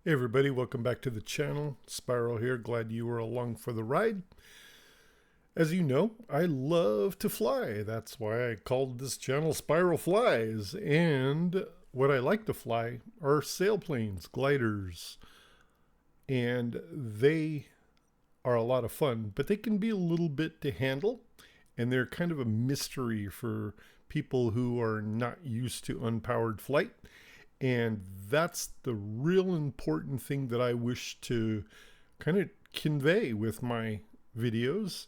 Hey everybody, welcome back to the channel. Spiral here, glad you were along for the ride. As you know, I love to fly. That's why I called this channel Spiral Flies. And what I like to fly are sailplanes, gliders. And they are a lot of fun, but they can be a little bit to handle. And they're kind of a mystery for people who are not used to unpowered flight. And that's the real important thing that I wish to kind of convey with my videos.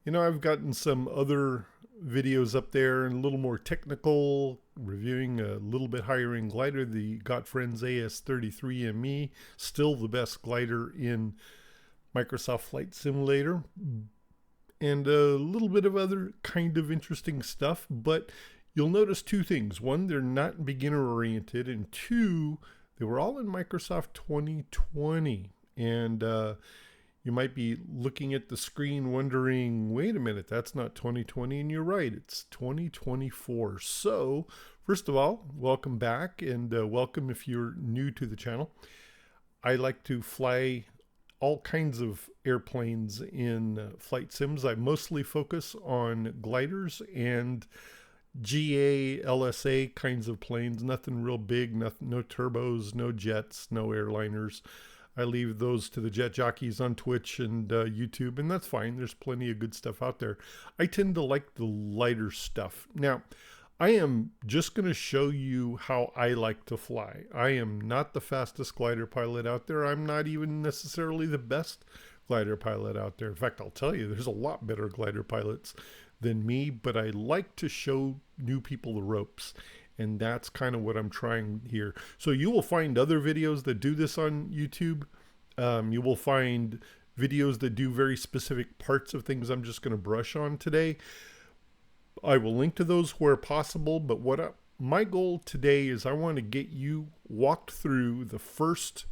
I've gotten some other videos up there and a little more technical, reviewing a little bit higher end glider, the Got Friends AS33ME, still the best glider in Microsoft Flight Simulator, and a little bit of other kind of interesting stuff. But you'll notice two things. One, they're not beginner oriented, and two, they were all in Microsoft 2020. And you might be looking at the screen wondering, wait a minute, that's not 2020, and you're right, it's 2024. So first of all, welcome back, and welcome if you're new to the channel. I like to fly all kinds of airplanes in flight sims. I mostly focus on gliders and GA, LSA kinds of planes, nothing real big, nothing, no turbos, no jets, no airliners. I leave those to the jet jockeys on Twitch and YouTube, and that's fine. There's plenty of good stuff out there. I tend to like the lighter stuff. Now, I am just going to show you how I like to fly. I am not the fastest glider pilot out there. I'm not even necessarily the best glider pilot out there. In fact, I'll tell you, there's a lot better glider pilots than me, but I like to show new people the ropes. And that's kind of what I'm trying here. So you will find other videos that do this on YouTube. You will find videos that do very specific parts of things I'm just going to brush on today. I will link to those where possible, but my goal today is I want to get you walked through the first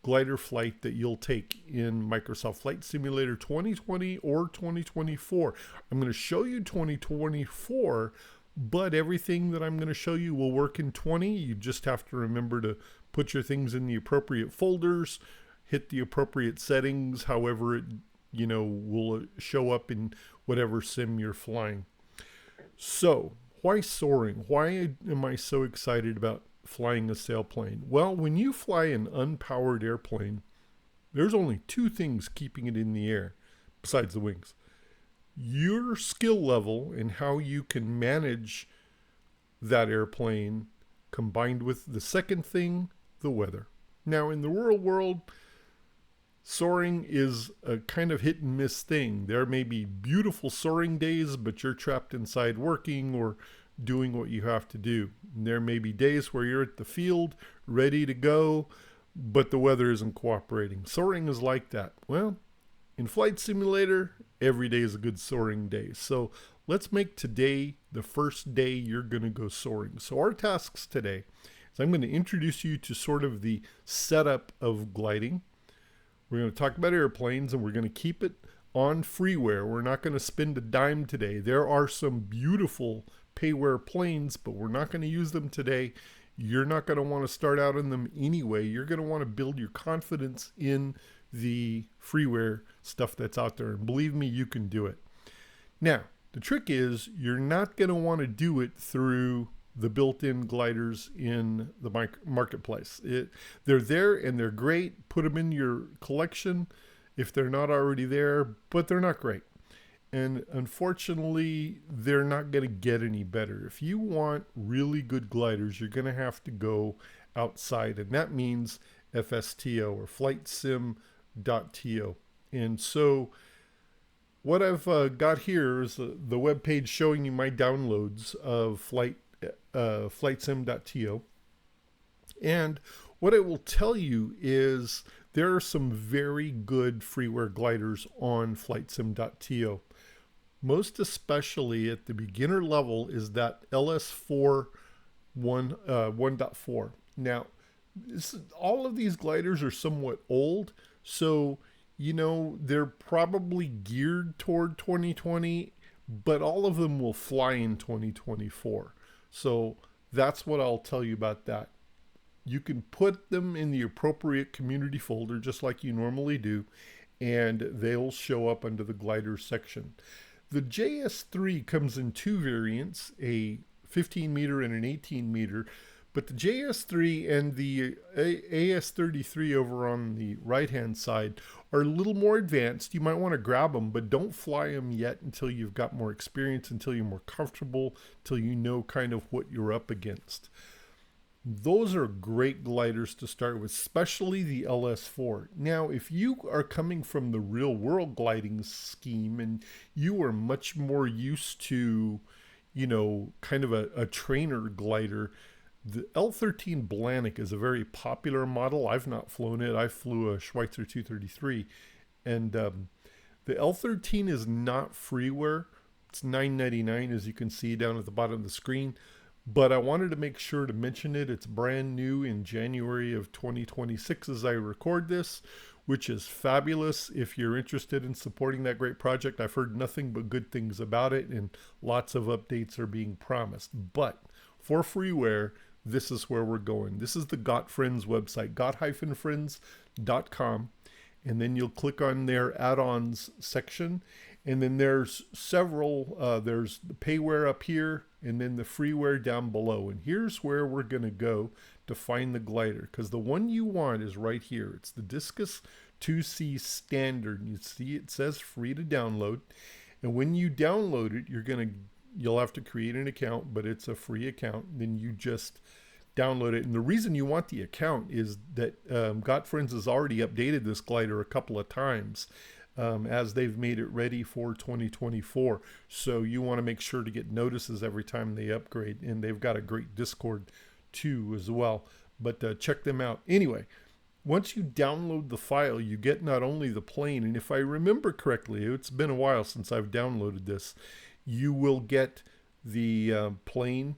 glider flight that you'll take in Microsoft Flight Simulator 2020 or 2024. I'm going to show you 2024, but everything that I'm going to show you will work in 20. You just have to remember to put your things in the appropriate folders, hit the appropriate settings, however it will show up in whatever sim you're flying. So, why soaring? Why am I so excited about flying a sailplane? Well, when you fly an unpowered airplane, there's only two things keeping it in the air besides the wings. Your skill level and how you can manage that airplane, combined with the second thing, the weather. Now, in the real world, soaring is a kind of hit and miss thing. There may be beautiful soaring days, but you're trapped inside working or doing what you have to do. And there may be days where you're at the field, ready to go, but the weather isn't cooperating. Soaring is like that. Well, in Flight Simulator, every day is a good soaring day. So let's make today the first day you're going to go soaring. So our tasks today is I'm going to introduce you to sort of the setup of gliding. We're going to talk about airplanes, and we're going to keep it on freeware. We're not going to spend a dime today. There are some beautiful payware planes, but we're not going to use them today. You're not going to want to start out in them anyway. You're going to want to build your confidence in the freeware stuff that's out there. And believe me, you can do it. Now, the trick is you're not going to want to do it through the built-in gliders in the marketplace. They're there and they're great. Put them in your collection if they're not already there, but they're not great. And unfortunately, they're not going to get any better. If you want really good gliders, you're going to have to go outside, and that means FSTO or FlightSim.to. And so what I've got here is the web page showing you my downloads of FlightSim.to. And what it will tell you is there are some very good freeware gliders on FlightSim.to. Most especially at the beginner level is that LS4 1.4. Now, all of these gliders are somewhat old, so they're probably geared toward 2020, but all of them will fly in 2024. So that's what I'll tell you about that. you can put them in the appropriate community folder just like you normally do, and they'll show up under the glider section. The JS3 comes in two variants, a 15 meter and an 18 meter, but the JS3 and the AS33 over on the right hand side are a little more advanced. You might want to grab them, but don't fly them yet until you've got more experience, until you're more comfortable, until you know kind of what you're up against. Those are great gliders to start with, especially the LS4. Now, if you are coming from the real world gliding scheme and you are much more used to, kind of a trainer glider, the L13 Blanik is a very popular model. I've not flown it. I flew a Schweitzer 233. And the L13 is not freeware. It's $9.99, as you can see down at the bottom of the screen. But I wanted to make sure to mention it. It's brand new in January of 2026 as I record this, which is fabulous. If you're interested in supporting that great project, I've heard nothing but good things about it, and lots of updates are being promised. But for freeware, this is where we're going. This is the Got Friends website, got-friends.com. And then you'll click on their add-ons section. And then there's several, there's the payware up here and then the freeware down below. And here's where we're going to go to find the glider, because the one you want is right here. It's the Discus 2C Standard. You see it says free to download. And when you download it, you'll have to create an account, but it's a free account. Then you just download it. And the reason you want the account is that Got Friends has already updated this glider a couple of times as they've made it ready for 2024. So you want to make sure to get notices every time they upgrade. And they've got a great Discord too as well. But check them out. Anyway, once you download the file, you get not only the plane, and if I remember correctly, it's been a while since I've downloaded this, you will get the plane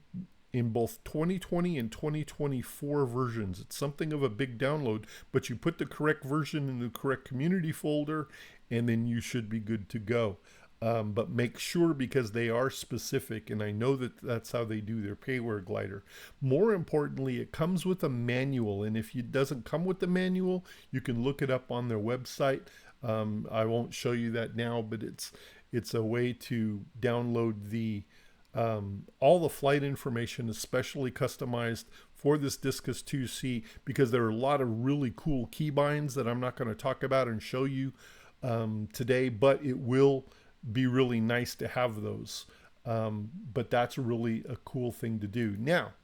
in both 2020 and 2024 versions. It's something of a big download, but you put the correct version in the correct community folder, and then you should be good to go. But make sure, because they are specific, and I know that that's how they do their payware glider. More importantly, it comes with a manual, and if it doesn't come with the manual, you can look it up on their website. I won't show you that now, but it's a way to download the all the flight information, especially customized for this Discus 2C, because there are a lot of really cool keybinds that I'm not going to talk about and show you today, but it will be really nice to have those. But that's really a cool thing to do. Now,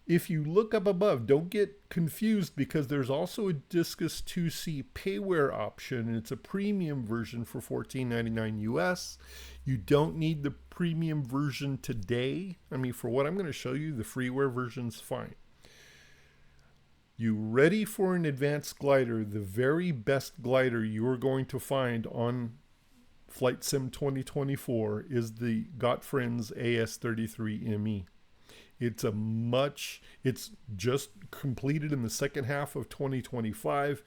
if you look up above, don't get confused, because there's also a Discus 2C payware option, and it's a premium version for $14.99 US. You don't need the premium version today. I mean, for what I'm going to show you, the freeware version's fine. You ready for an advanced glider? The very best glider you're going to find on Flight Sim 2024 is the Got Friends AS33ME. It's just completed in the second half of 2025.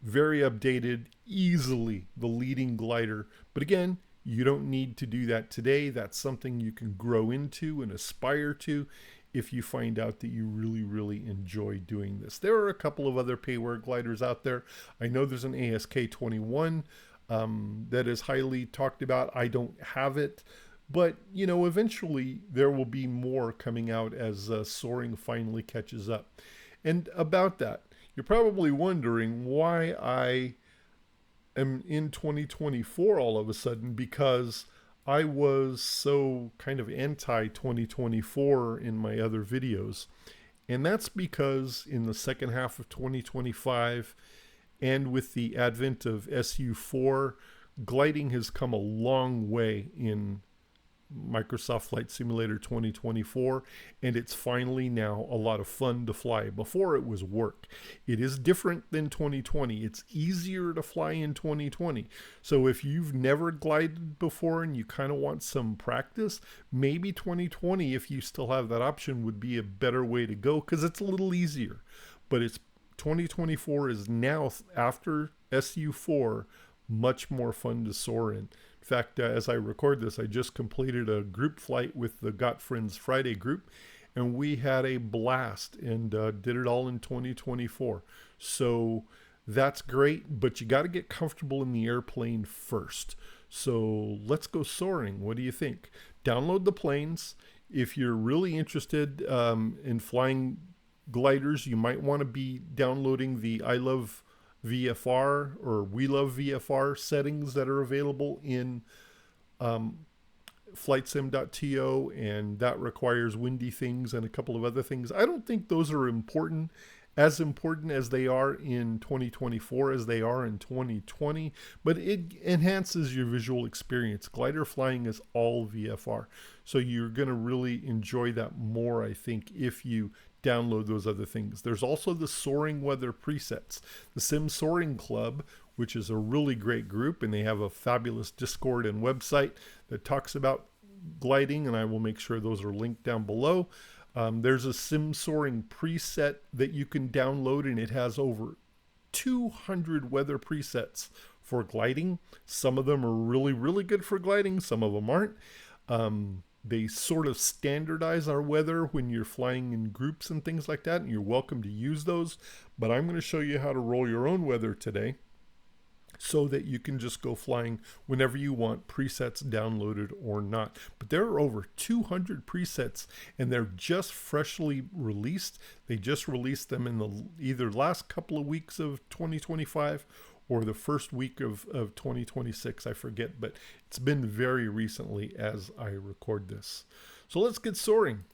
Very updated, easily the leading glider. But again, you don't need to do that today. That's something you can grow into and aspire to if you find out that you really, really enjoy doing this. There are a couple of other payware gliders out there. I know there's an ASK-21 that is highly talked about. I don't have it. But, eventually there will be more coming out as soaring finally catches up. And about that, you're probably wondering why I am in 2024 all of a sudden, because I was so kind of anti-2024 in my other videos. And that's because in the second half of 2025, and with the advent of SU4, gliding has come a long way in Microsoft Flight Simulator 2024, and it's finally now a lot of fun to fly. Before, it was work. It is different than 2020. It's easier to fly in 2020. So if you've never glided before and you kind of want some practice, maybe 2020, if you still have that option, would be a better way to go, because it's a little easier. But 2024 is now, after SU4, much more fun to soar in. In fact, as I record this, I just completed a group flight with the Got Friends Friday group, and we had a blast and did it all in 2024. So that's great, but you got to get comfortable in the airplane first. So let's go soaring. What do you think? Download the planes. If you're really interested in flying gliders, you might want to be downloading the I Love VFR or We Love VFR settings that are available in flightsim.to, and that requires windy things and a couple of other things. I don't think those are important as they are in 2024 as they are in 2020, but it enhances your visual experience. Glider flying is all VFR, so you're going to really enjoy that more, I think, if you download those other things. There's also the soaring weather presets. The Sim Soaring Club, which is a really great group, and they have a fabulous Discord and website that talks about gliding, and I will make sure those are linked down below. There's a Sim Soaring preset that you can download, and it has over 200 weather presets for gliding. Some of them are really, really good for gliding. Some of them aren't. They sort of standardize our weather when you're flying in groups and things like that, and you're welcome to use those. But I'm going to show you how to roll your own weather today, so that you can just go flying whenever you want, presets downloaded or not. But there are over 200 presets, and they're just freshly released. They just released them in the either last couple of weeks of 2025 or the first week of 2026, I forget, but it's been very recently as I record this. So let's get soaring.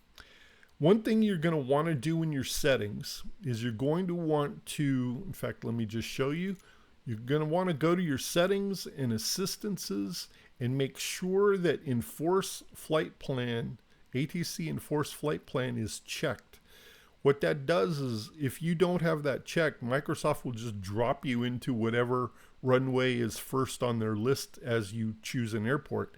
One thing you're going to want to do in your settings is you're going to want to, in fact, let me just show you. You're going to want to go to your settings and assistances and make sure that Enforce Flight Plan, ATC Enforce Flight Plan is checked. What that does is if you don't have that checked, Microsoft will just drop you into whatever runway is first on their list as you choose an airport.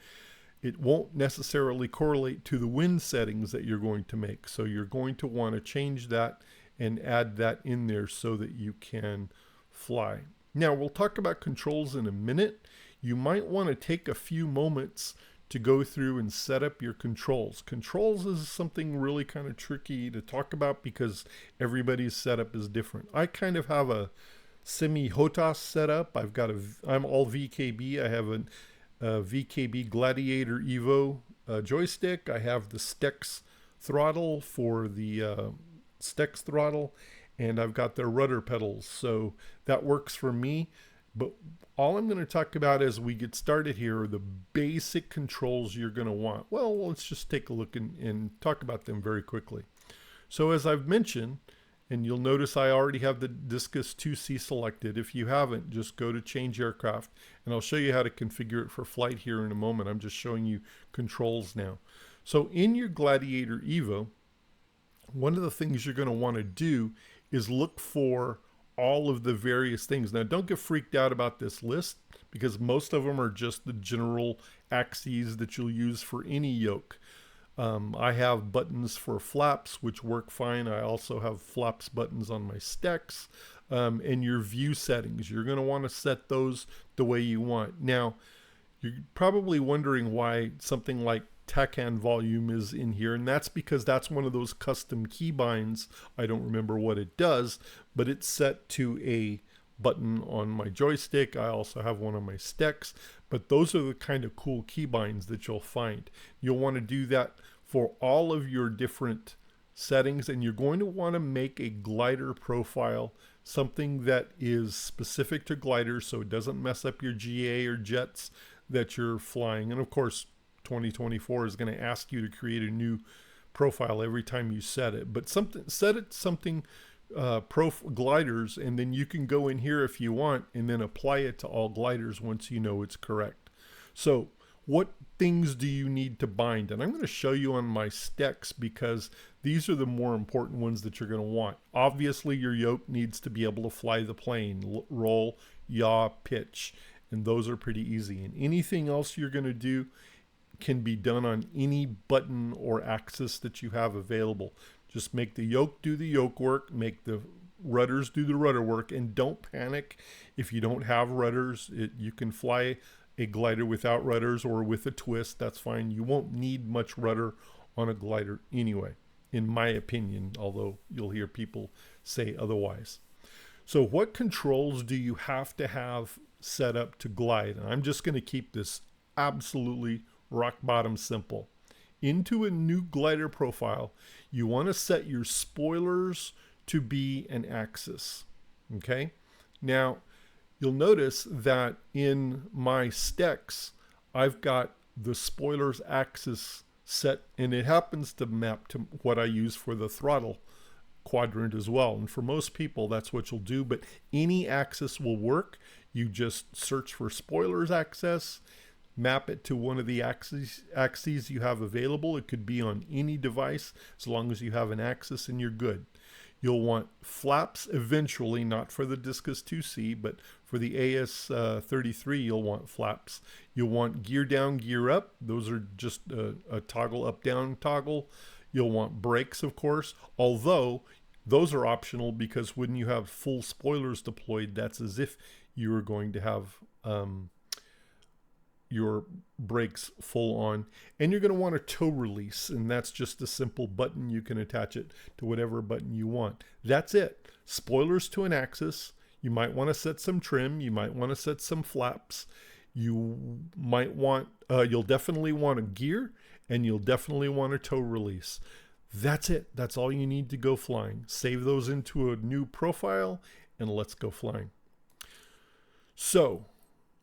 It won't necessarily correlate to the wind settings that you're going to make. So you're going to want to change that and add that in there so that you can fly. Now, we'll talk about controls in a minute. You might want to take a few moments to go through and set up your controls. Controls is something really kind of tricky to talk about because everybody's setup is different. I kind of have a semi-HOTAS setup. I'm all VKB. I have a VKB Gladiator Evo joystick. I have the Stex throttle for the Stex throttle, and I've got their rudder pedals, so that works for me. But all I'm going to talk about as we get started here are the basic controls you're going to want. Well, let's just take a look and talk about them very quickly. So as I've mentioned, and you'll notice I already have the Discus 2C selected. If you haven't, just go to Change Aircraft, and I'll show you how to configure it for flight here in a moment. I'm just showing you controls now. So in your Gladiator Evo, one of the things you're going to want to do is look for all of the various things. Now, don't get freaked out about this list because most of them are just the general axes that you'll use for any yoke. I have buttons for flaps, which work fine. I also have flaps buttons on my Stex. And your view settings, you're going to want to set those the way you want. Now, you're probably wondering why something like TACAN volume is in here, and that's because that's one of those custom keybinds. I don't remember what it does, but it's set to a button on my joystick. I also have one on my Stex, but those are the kind of cool keybinds that you'll find. You'll want to do that for all of your different settings, and you're going to want to make a glider profile, something that is specific to gliders so it doesn't mess up your GA or jets that you're flying. And of course, 2024 is going to ask you to create a new profile every time you set it, but set it something gliders, and then you can go in here if you want and then apply it to all gliders once you know it's correct. So what things do you need to bind? And I'm going to show you on my Stex because these are the more important ones that you're going to want. Obviously, your yoke needs to be able to fly the plane, roll, yaw, pitch, and those are pretty easy. And anything else you're going to do can be done on any button or axis that you have available. Just make the yoke do the yoke work, make the rudders do the rudder work, and don't panic if you don't have rudders. You can fly a glider without rudders or with a twist, that's fine. You won't need much rudder on a glider anyway. in my opinion, although you'll hear people say otherwise. So what controls do you have to have set up to glide? And I'm just going to keep this absolutely rock bottom simple. Into a new glider profile, you want to set your spoilers to be an axis. Okay? Now, you'll notice that in my stecks, I've got the spoilers axis set, and it happens to map to what I use for the throttle quadrant as well. And for most people, that's what you'll do, but any axis will work. You just search for spoilers axis, map it to one of the axes you have available. It could be on any device as long as you have an axis, and you're good. You'll want flaps eventually, not for the Discus 2C, but for the AS33, you'll want flaps. You'll want gear down, gear up. Those are just a toggle up, down toggle. You'll want brakes, of course, although those are optional because when you have full spoilers deployed, that's as if you were going to have your brakes full on. And you're going to want a tow release, and that's just a simple button. You can attach it to whatever button you want. That's it. Spoilers to an axis. You might want to set some trim. You might want to set some flaps. You might want, you'll definitely want a gear, and you'll definitely want a tow release. That's it. That's all you need to go flying. Save those into a new profile, and let's go flying. So,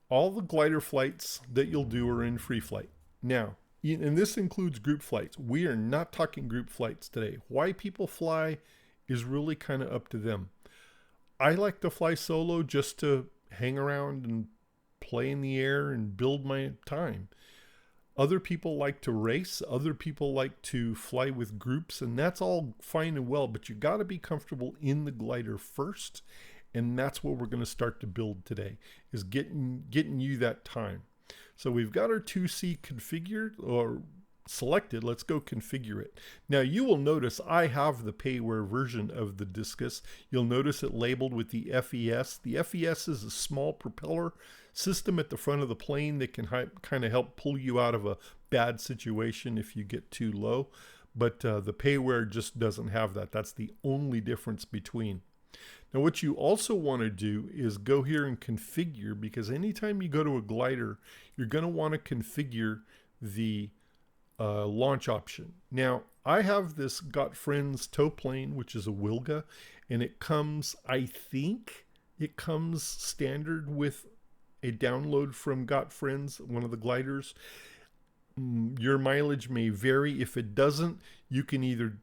all the glider flights that you'll do are in free flight. Now, and this includes group flights. We are not talking group flights today. Why people fly is really kind of up to them. I like to fly solo just to hang around and play in the air and build my time. Other people like to race. Other people like to fly with groups, and that's all fine and well, but you got to be comfortable in the glider first. And that's what we're going to start to build today, is getting you that time. So we've got our 2C configured or selected. Let's go configure it. Now you will notice I have the payware version of the Discus. You'll notice it labeled with the FES. The FES is a small propeller system at the front of the plane that can kind of help pull you out of a bad situation if you get too low. But the payware just doesn't have that. That's the only difference between. Now what you also want to do is go here and configure, because anytime you go to a glider, you're going to want to configure the launch option. Now I have this Got Friends tow plane, which is a Wilga, and it comes, I think it comes standard with a download from Got Friends, one of the gliders. Your mileage may vary. If it doesn't, you can either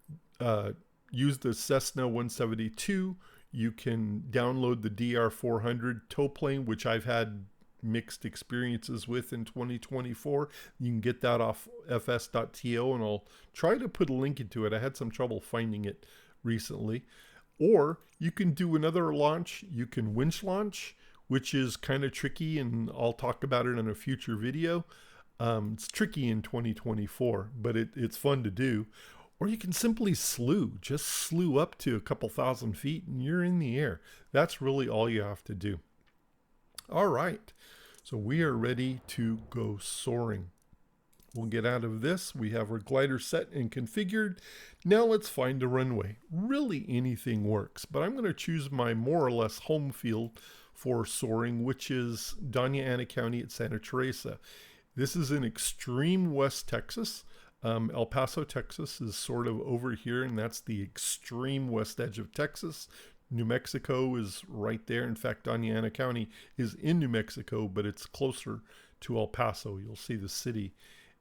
use the Cessna 172. You can download the DR400 tow plane, which I've had mixed experiences with in 2024. You can get that off fs.to, and I'll try to put a link into it. I had some trouble finding it recently. Or you can do another launch. You can winch launch, which is kind of tricky, and I'll talk about it in a future video. It's tricky in 2024, but it's fun to do. Or you can simply slew, just slew up to a couple thousand feet and you're in the air. That's really all you have to do. All right, so we are ready to go soaring. We'll get out of this. We have our glider set and configured. Now let's find a runway. Really anything works, but I'm going to choose my more or less home field for soaring, which is Doña Ana County at Santa Teresa. This is in extreme West Texas. El Paso, Texas is sort of over here, and that's the extreme west edge of Texas. New Mexico is right there. In fact, Doña Ana County is in New Mexico, but it's closer to El Paso. You'll see the city,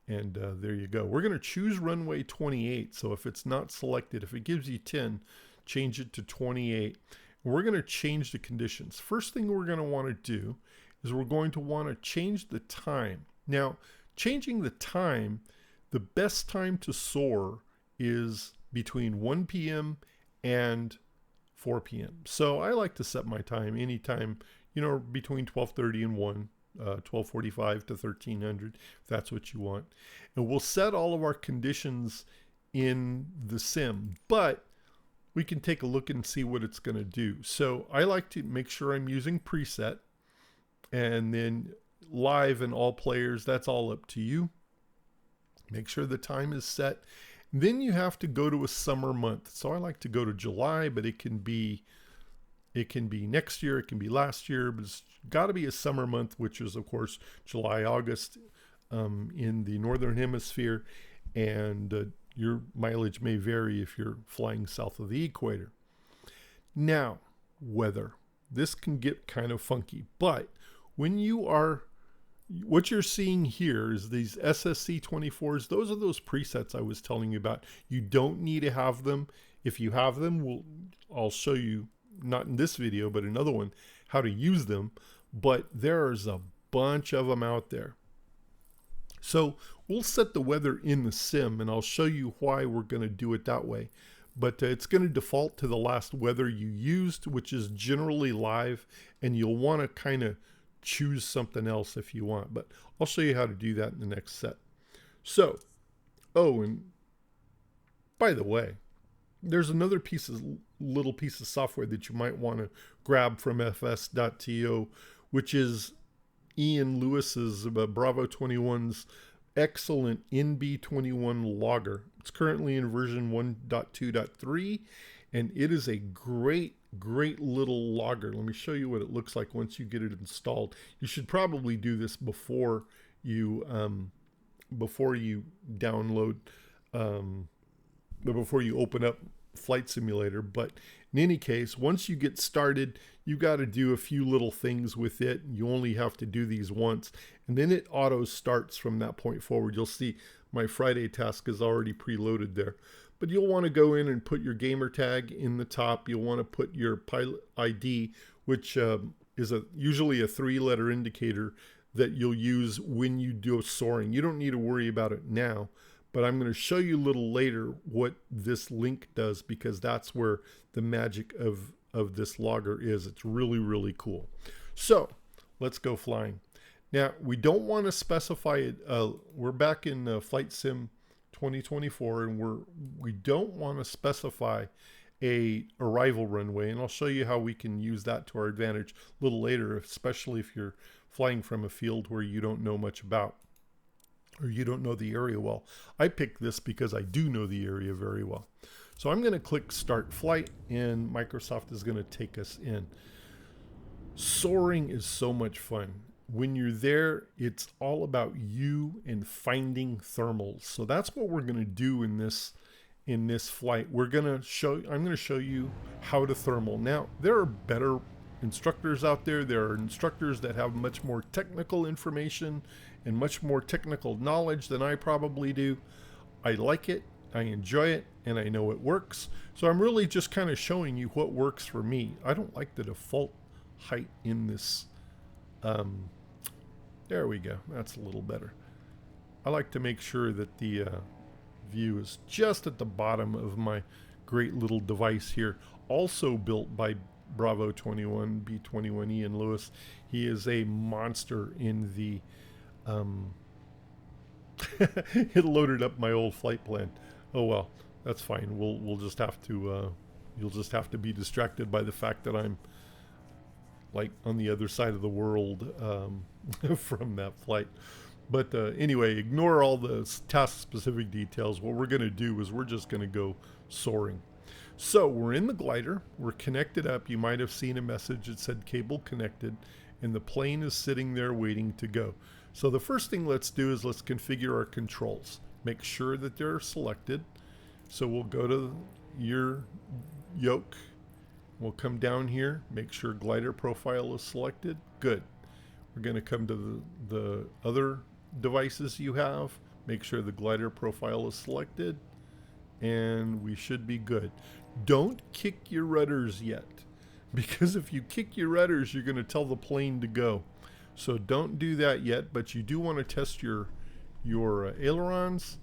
and there you go. We're going to choose runway 28, so if it's not selected, if it gives you 10, change it to 28. We're going to change the conditions. First thing we're going to want to do is we're going to want to change the time. Now, changing the time, the best time to soar is between 1 p.m. and 4 p.m. So I like to set my time anytime, between 12:30 and 1, 12:45 to 1300, if that's what you want. And we'll set all of our conditions in the sim, but we can take a look and see what it's going to do. So I like to make sure I'm using preset, and then live and all players, that's all up to you. Make sure the time is set, Then you have to go to a summer month. So I like to go to July, but it can be next year, it can be last year, but it's got to be a summer month, which is of course July, August in the northern hemisphere, and your mileage may vary if you're flying south of the equator. Now, weather. This can get kind of funky, but when you are, what you're seeing here is these SSC 24s. Those are those presets I was telling you about. You don't need to have them. If you have them, I'll show you, not in this video, but another one, how to use them. But there's a bunch of them out there. So we'll set the weather in the sim, and I'll show you why we're going to do it that way. But it's going to default to the last weather you used, which is generally live, and you'll want to kind of choose something else if you want. But I'll show you how to do that in the next set. So, oh, and by the way, there's another little piece of software that you might want to grab from fs.to, which is Ian Lewis's Bravo 21's excellent NB21 logger. It's currently in version 1.2.3, and it is a great little logger. Let me show you what it looks like once you get it installed. You should probably do this before you download, before you open up Flight Simulator. But in any case, once you get started, you got to do a few little things with it. You only have to do these once, and then it auto starts from that point forward. You'll see my Friday task is already preloaded there. But you'll want to go in and put your gamer tag in the top. You'll want to put your pilot ID, which is usually a 3-letter indicator that you'll use when you do soaring. You don't need to worry about it now, but I'm going to show you a little later what this link does, because that's where the magic of this logger is. It's really cool. So let's go flying. Now, we don't want to specify it. We're back in Flight Sim 2024, and we don't want to specify a arrival runway, and I'll show you how we can use that to our advantage a little later, especially if you're flying from a field where you don't know much about, or you don't know the area well. I picked this because I do know the area very well. So I'm going to click Start Flight, and Microsoft is going to take us in. Soaring is so much fun. When you're there, it's all about you and finding thermals. So that's what we're going to do in this flight. I'm going to show you how to thermal. Now, there are better instructors out there. There are instructors that have much more technical information and much more technical knowledge than I probably do. I like it, I enjoy it, and I know it works. So I'm really just kind of showing you what works for me. I don't like the default height in this. There we go. That's a little better. I like to make sure that the view is just at the bottom of my great little device here. Also built by Bravo 21, B21 Ian Lewis. He is a monster in the... it loaded up my old flight plan. Oh well, that's fine. We'll just have to... you'll just have to be distracted by the fact that I'm like on the other side of the world from that flight. But anyway, ignore all the task-specific details. What we're going to do is we're just going to go soaring. So we're in the glider. We're connected up. You might have seen a message that said cable connected, and the plane is sitting there waiting to go. So the first thing let's do is let's configure our controls. Make sure that they're selected. So we'll go to your yoke. We'll come down here, make sure glider profile is selected. Good. We're going to come to the other devices you have, make sure the glider profile is selected, and we should be good. Don't kick your rudders yet, because if you kick your rudders, you're going to tell the plane to go. So don't do that yet, but you do want to test your ailerons,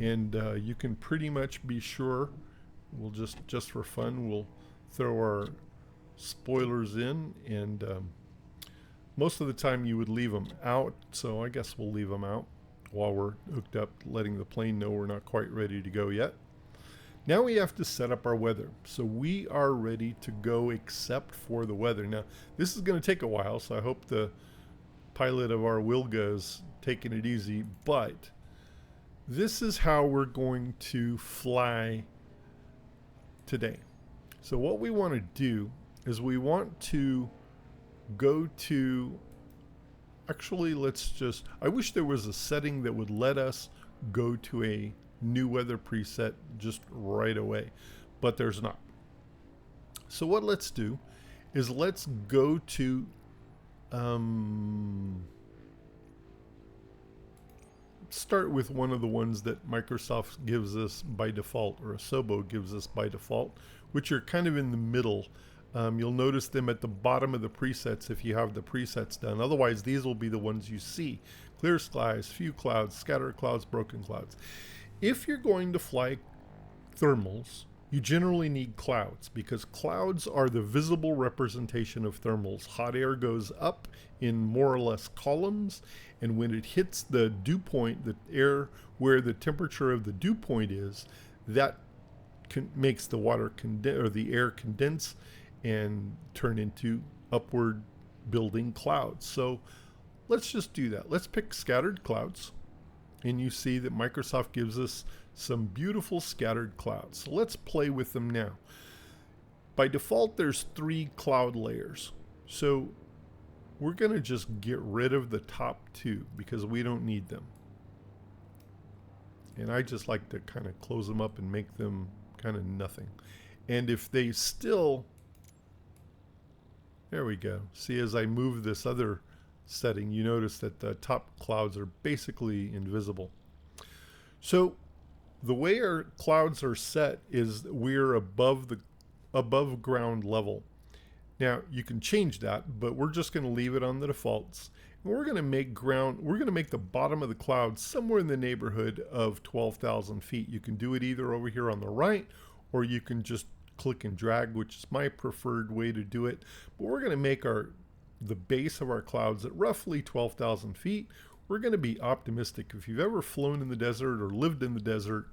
and you can pretty much be sure. We'll just for fun, we'll throw our spoilers in, and most of the time you would leave them out, so I guess we'll leave them out while we're hooked up, letting the plane know we're not quite ready to go yet. Now we have to set up our weather. So we are ready to go except for the weather. Now this is going to take a while, so I hope the pilot of our Wilga is taking it easy, but This is how we're going to fly today. So what we want to do is we want to go to, actually I wish there was a setting that would let us go to a new weather preset just right away, but there's not. So what let's do is let's go to start with one of the ones that Microsoft gives us by default, or Asobo gives us by default, which are kind of in the middle. You'll notice them at the bottom of the presets if you have the presets done. Otherwise, these will be the ones you see. Clear skies, few clouds, scattered clouds, broken clouds. If you're going to fly thermals, you generally need clouds because clouds are the visible representation of thermals. Hot air goes up in more or less columns, and when it hits the dew point, the air where the temperature of the dew point is, that makes the water or the air condense and turn into upward building clouds. So let's just do that. Let's pick scattered clouds, and you see that Microsoft gives us some beautiful scattered clouds. So let's play with them now. By default, there's 3 cloud layers. So we're going to just get rid of the top 2 because we don't need them. And I just like to kind of close them up and make them kind of nothing. And if they still, there we go. See, as I move this other setting, you notice that the top clouds are basically invisible. So the way our clouds are set is we're above ground level. Now you can change that, but we're just going to leave it on the defaults. And we're going to make the bottom of the cloud somewhere in the neighborhood of 12,000 feet. You can do it either over here on the right, or you can just click and drag, which is my preferred way to do it. But we're going to make the base of our clouds at roughly 12,000 feet. We're going to be optimistic. If you've ever flown in the desert or lived in the desert,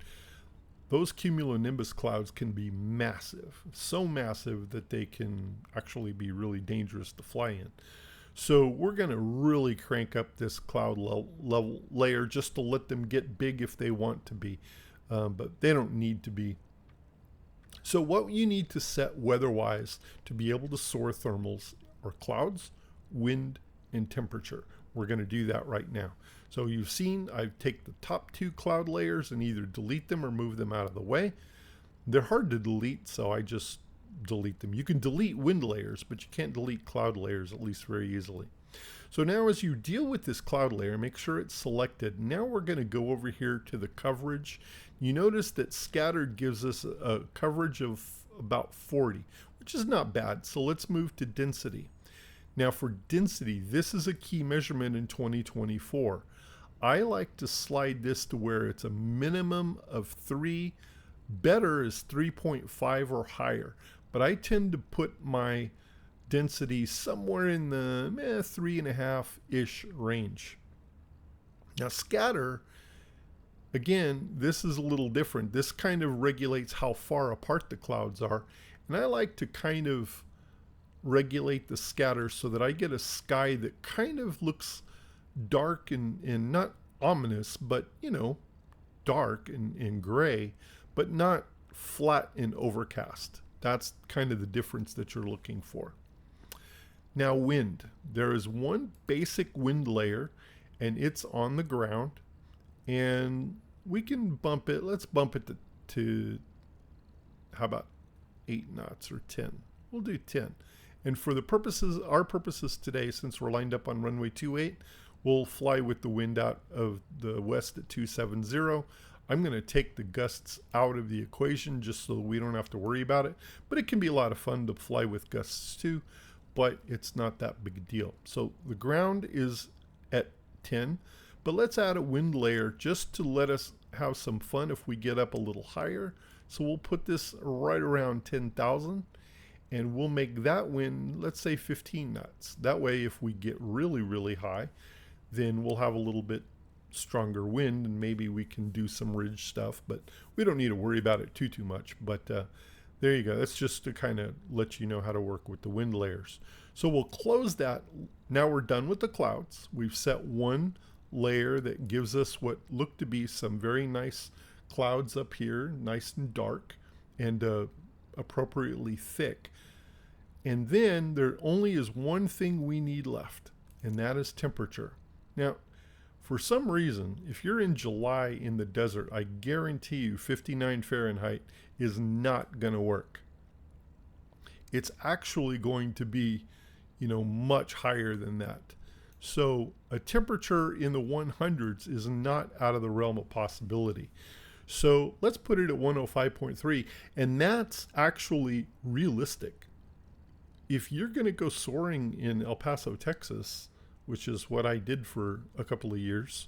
those cumulonimbus clouds can be massive, so massive that they can actually be really dangerous to fly in. So we're going to really crank up this cloud level layer just to let them get big if they want to be, but they don't need to be. So what you need to set weather-wise to be able to soar thermals are clouds, wind, and temperature. We're going to do that right now. So you've seen I take the top 2 cloud layers and either delete them or move them out of the way. They're hard to delete, so I just delete them. You can delete wind layers, but you can't delete cloud layers, at least very easily. So now as you deal with this cloud layer, make sure it's selected. Now we're going to go over here to the coverage. You notice that scattered gives us a coverage of about 40, which is not bad. So let's move to density. Now for density, this is a key measurement in 2024. I like to slide this to where it's a minimum of 3, better is 3.5 or higher. But I tend to put my density somewhere in the 3.5-ish range. Now scatter, again, this is a little different. This kind of regulates how far apart the clouds are. And I like to kind of regulate the scatter so that I get a sky that kind of looks dark and not ominous, but dark and gray, but not flat and overcast. That's kind of the difference that you're looking for. Now wind. There is one basic wind layer, and it's on the ground, and we can bump it. Let's bump it to how about 8 knots or 10? We'll do 10. And for our purposes today, since we're lined up on runway 28, we'll fly with the wind out of the west at 270. I'm going to take the gusts out of the equation just so we don't have to worry about it. But it can be a lot of fun to fly with gusts too, but it's not that big a deal. So the ground is at 10, but let's add a wind layer just to let us have some fun if we get up a little higher. So we'll put this right around 10,000. And we'll make that wind, let's say 15 knots. That way, if we get really, really high, then we'll have a little bit stronger wind, and maybe we can do some ridge stuff, but we don't need to worry about it too much. But there you go. That's just to kind of let you know how to work with the wind layers. So we'll close that. Now we're done with the clouds. We've set one layer that gives us what look to be some very nice clouds up here, nice and dark and appropriately thick. And then there only is one thing we need left, and that is temperature. Now, for some reason, if you're in July in the desert, I guarantee you 59 Fahrenheit is not going to work. It's actually going to be, much higher than that. So a temperature in the 100s is not out of the realm of possibility. So let's put it at 105.3, and that's actually realistic. If you're going to go soaring in El Paso, Texas, which is what I did for a couple of years,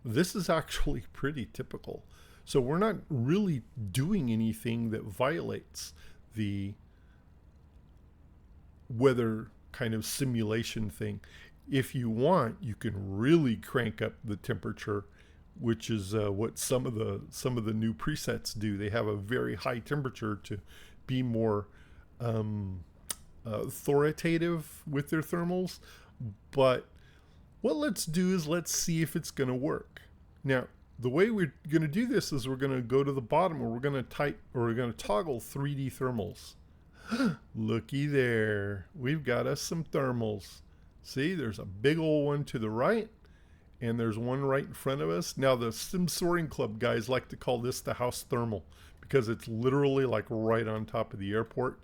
this is actually pretty typical. So we're not really doing anything that violates the weather kind of simulation thing. If you want, you can really crank up the temperature, which is what some of the new presets do. They have a very high temperature to be more authoritative with their thermals. But what let's do is let's see if it's going to work. Now, the way we're going to do this is we're going to go to the bottom, and we're going to toggle 3D thermals. Looky there, we've got us some thermals. See, there's a big old one to the right, and there's one right in front of us. Now, the Sim Soaring Club guys like to call this the house thermal because it's literally like right on top of the airport.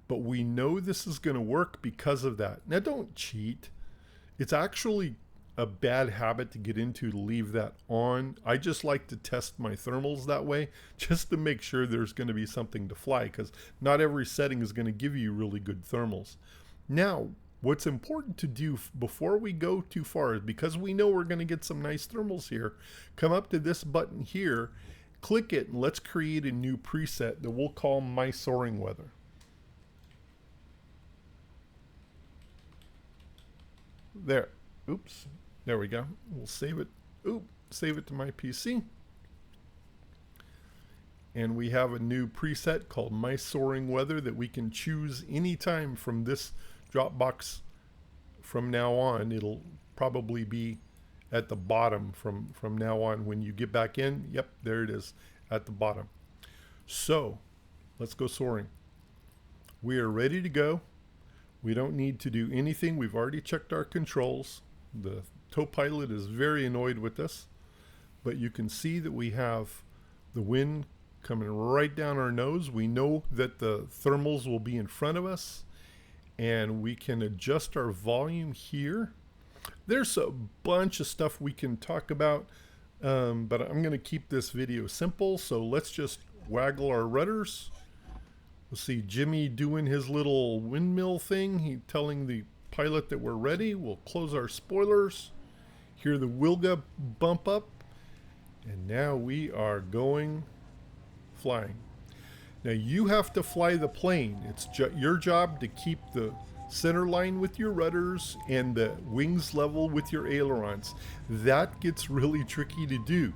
But we know this is going to work because of that. Now, don't cheat. It's actually a bad habit to get into to leave that on. I just like to test my thermals that way just to make sure there's going to be something to fly, because not every setting is going to give you really good thermals. Now, what's important to do before we go too far is, because we know we're going to get some nice thermals here, come up to this button here, click it, and let's create a new preset that we'll call My Soaring Weather. There. Oops. There we go. We'll save it. Save it to my PC. And we have a new preset called My Soaring Weather that we can choose anytime from this Dropbox from now on. It'll probably be at the bottom from now on. When you get back in, yep, there it is at the bottom. So let's go soaring. We are ready to go. We don't need to do anything. We've already checked our controls. The tow pilot is very annoyed with us, but you can see that we have the wind coming right down our nose. We know that the thermals will be in front of us, and we can adjust our volume here. There's a bunch of stuff we can talk about, but I'm going to keep this video simple. So let's just waggle our rudders. We'll see Jimmy doing his little windmill thing. He's telling the pilot that we're ready. We'll close our spoilers. Hear the Wilga bump up. And now we are going flying. Now you have to fly the plane. It's your job to keep the center line with your rudders and the wings level with your ailerons. That gets really tricky to do.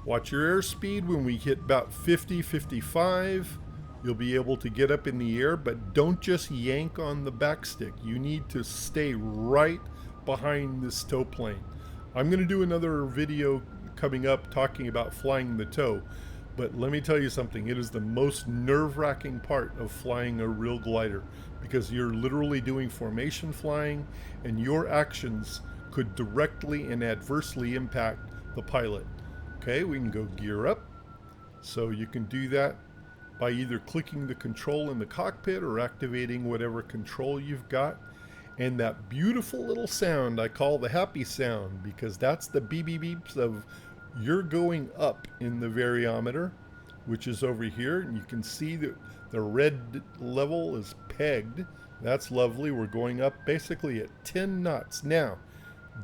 Watch your airspeed. When we hit about 50, 55, you'll be able to get up in the air, but don't just yank on the backstick. You need to stay right behind this tow plane. I'm going to do another video coming up talking about flying the tow, but let me tell you something. It is the most nerve-wracking part of flying a real glider, because you're literally doing formation flying, and your actions could directly and adversely impact the pilot. Okay, we can go gear up. So you can do that by either clicking the control in the cockpit or activating whatever control you've got. And that beautiful little sound I call the happy sound, because that's the beep beep beeps of you're going up in the variometer, which is over here. And you can see that the red level is pegged. That's lovely. We're going up basically at 10 knots. Now,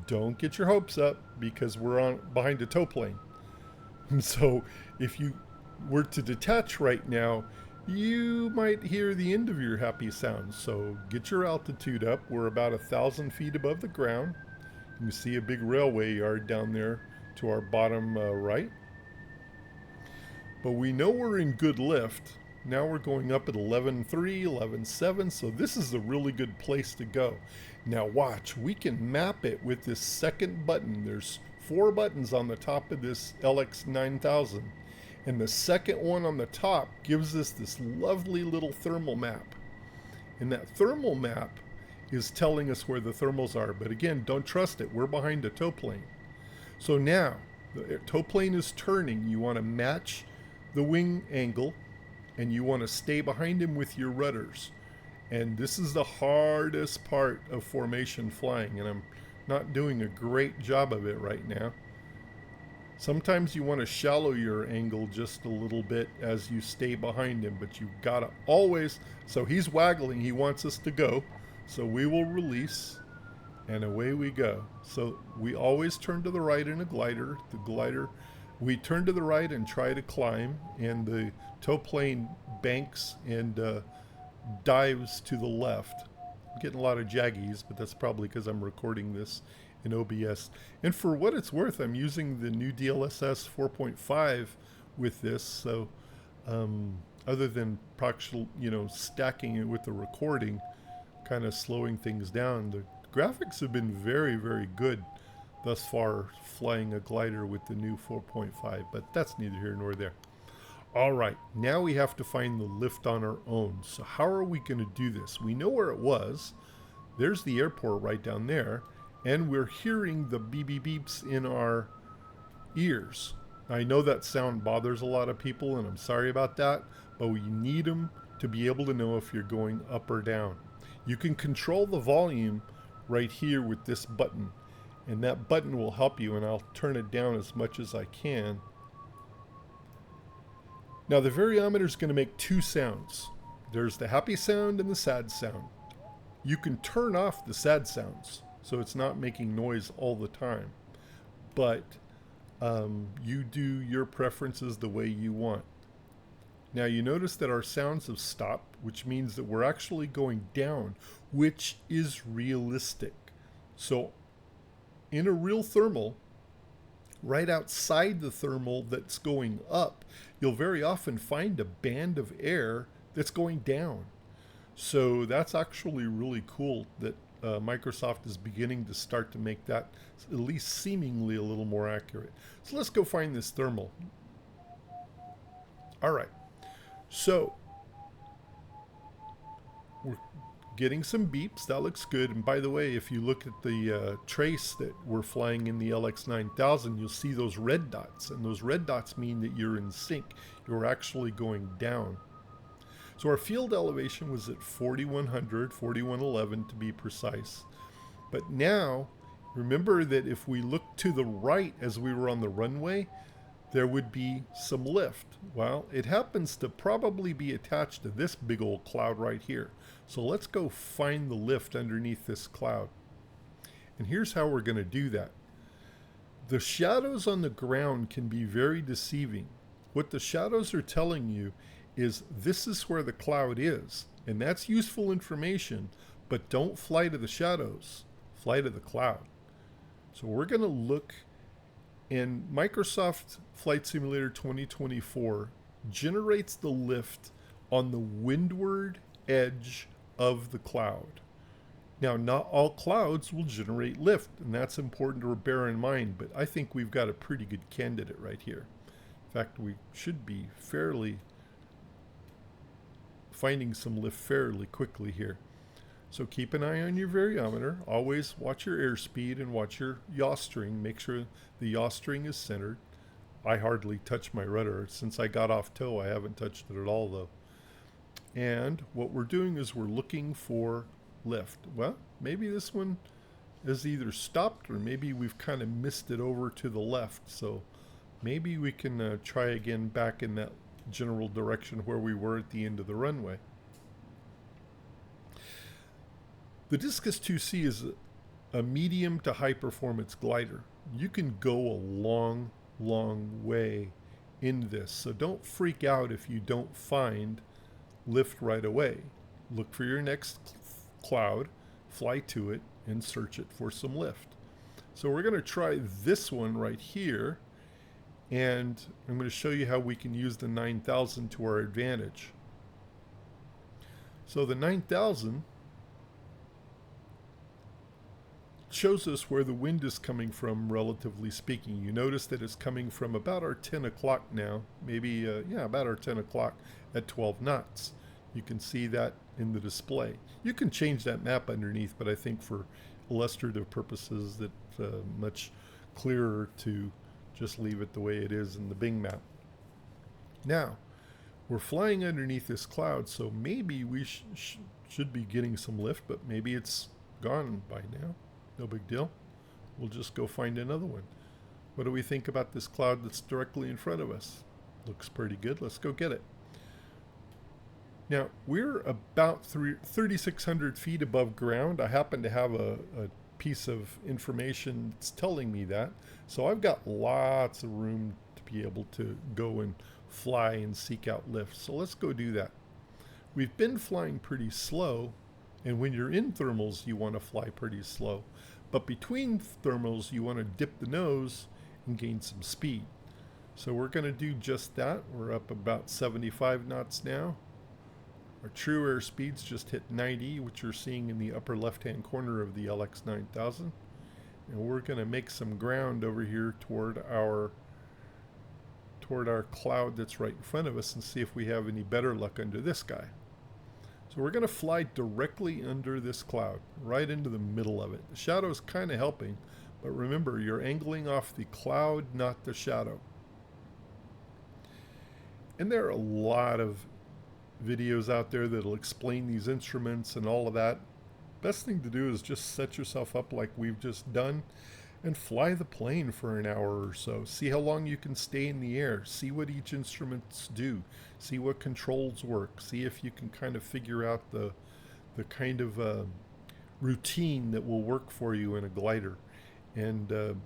don't get your hopes up, because we're behind a tow plane. So if you were to detach right now, you might hear the end of your happy sound. So get your altitude up. We're about 1,000 feet above the ground. You can see a big railway yard down there to our bottom right. But we know we're in good lift. Now we're going up at 11.3, 11.7, so this is a really good place to go. Now watch, we can map it with this second button. There's 4 buttons on the top of this LX9000, and the second one on the top gives us this lovely little thermal map. And that thermal map is telling us where the thermals are, but again, don't trust it. We're behind a tow plane. So now, the tow plane is turning. You want to match the wing angle, and you want to stay behind him with your rudders. And this is the hardest part of formation flying, and I'm not doing a great job of it right now. Sometimes you want to shallow your angle just a little bit as you stay behind him, but you've got to always, so he's waggling, he wants us to go, so we will release, and away we go. So we always turn to the right in a glider. The glider, we turn to the right and try to climb, and the tow plane banks and dives to the left. I'm getting a lot of jaggies, but that's probably because I'm recording this in OBS. And for what it's worth, I'm using the new DLSS 4.5 with this. So other than stacking it with the recording, kind of slowing things down, the graphics have been very, very good thus far flying a glider with the new 4.5, but that's neither here nor there. All right, now we have to find the lift on our own. So how are we going to do this? We know where it was. There's the airport right down there, and we're hearing the beep beep beeps in our ears. I know that sound bothers a lot of people, and I'm sorry about that, but we need them to be able to know if you're going up or down. You can control the volume right here with this button, and that button will help you, and I'll turn it down as much as I can. Now the variometer is going to make 2 sounds. There's the happy sound and the sad sound. You can turn off the sad sounds, so it's not making noise all the time, but you do your preferences the way you want. Now you notice that our sounds have stopped, which means that we're actually going down, which is realistic. So in a real thermal, right outside the thermal that's going up, you'll very often find a band of air that's going down. So that's actually really cool that Microsoft is beginning to start to make that at least seemingly a little more accurate. So let's go find this thermal. All right, so we're getting some beeps. That looks good. And by the way, if you look at the trace that we're flying in the LX9000, you'll see those red dots, and those red dots mean that you're in sync. You're actually going down. So our field elevation was at 4100, 4111 to be precise. But now, remember that if we look to the right as we were on the runway, there would be some lift. Well, it happens to probably be attached to this big old cloud right here. So let's go find the lift underneath this cloud. And here's how we're going to do that. The shadows on the ground can be very deceiving. What the shadows are telling you is this is where the cloud is, and that's useful information, but don't fly to the shadows, fly to the cloud. So we're going to look, and Microsoft Flight Simulator 2024 generates the lift on the windward edge of the cloud. Now, not all clouds will generate lift, and that's important to bear in mind, but I think we've got a pretty good candidate right here. In fact, we should be finding some lift fairly quickly here. So keep an eye on your variometer. Always watch your airspeed and watch your yaw string. Make sure the yaw string is centered. I hardly touch my rudder. Since I got off tow, I haven't touched it at all though. And what we're doing is we're looking for lift. Well, maybe this one is either stopped or maybe we've kind of missed it over to the left. So maybe we can try again back in that general direction where we were at the end of the runway. The Discus 2C is a medium to high performance glider. You can go a long, long way in this. So don't freak out if you don't find lift right away. Look for your next cloud, fly to it, and search it for some lift. So we're going to try this one right here. And I'm going to show you how we can use the 9000 to our advantage. So the 9,000 shows us where the wind is coming from, relatively speaking. You notice that it's coming from about our 10 o'clock now, maybe, about our 10 o'clock at 12 knots. You can see that in the display. You can change that map underneath, but I think for illustrative purposes, it's much clearer to just leave it the way it is in the Bing map. Now, we're flying underneath this cloud, so maybe we should be getting some lift, but maybe it's gone by now. No big deal. We'll just go find another one. What do we think about this cloud that's directly in front of us? Looks pretty good. Let's go get it. Now, we're about 3,600 feet above ground. I happen to have a piece of information that's telling me that. So I've got lots of room to be able to go and fly and seek out lift. So let's go do that. We've been flying pretty slow, and when you're in thermals, you want to fly pretty slow. But between thermals, you want to dip the nose and gain some speed. So we're going to do just that. We're up about 75 knots now. Our true air speeds just hit 90, which you're seeing in the upper left-hand corner of the LX9000. And we're going to make some ground over here toward our cloud that's right in front of us and see if we have any better luck under this guy. So we're going to fly directly under this cloud, right into the middle of it. The shadow is kind of helping, but remember, you're angling off the cloud, not the shadow. And there are a lot of videos out there that'll explain these instruments and all of that. Best thing to do is just set yourself up like we've just done and fly the plane for an hour or so. See how long you can stay in the air. See what each instruments do. See what controls work. See if you can kind of figure out the kind of routine that will work for you in a glider. And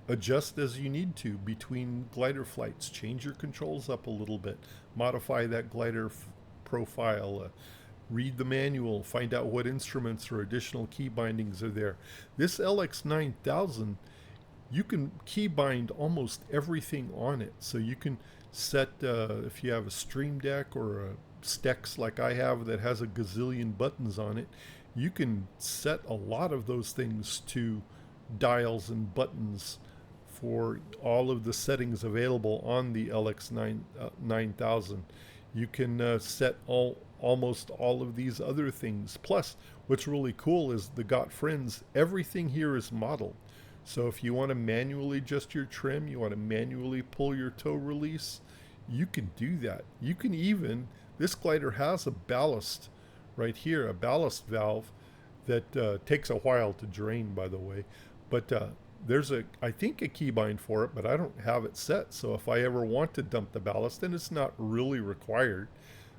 adjust as you need to between glider flights. Change your controls up a little bit. Modify that glider profile. Read the manual, find out what instruments or additional key bindings are there. This LX9000, you can key bind almost everything on it. So you can set, if you have a Stream Deck or a Stex like I have that has a gazillion buttons on it, you can set a lot of those things to dials and buttons for all of the settings available on the LX9000. You can set almost all of these other things. Plus, what's really cool is the Got Friends, everything here is modeled. So if you want to manually adjust your trim, you want to manually pull your tow release, you can do that. You can even, this glider has a ballast right here, a ballast valve that takes a while to drain, by the way. But there's I think a keybind for it, but I don't have it set. So if I ever want to dump the ballast, and it's not really required,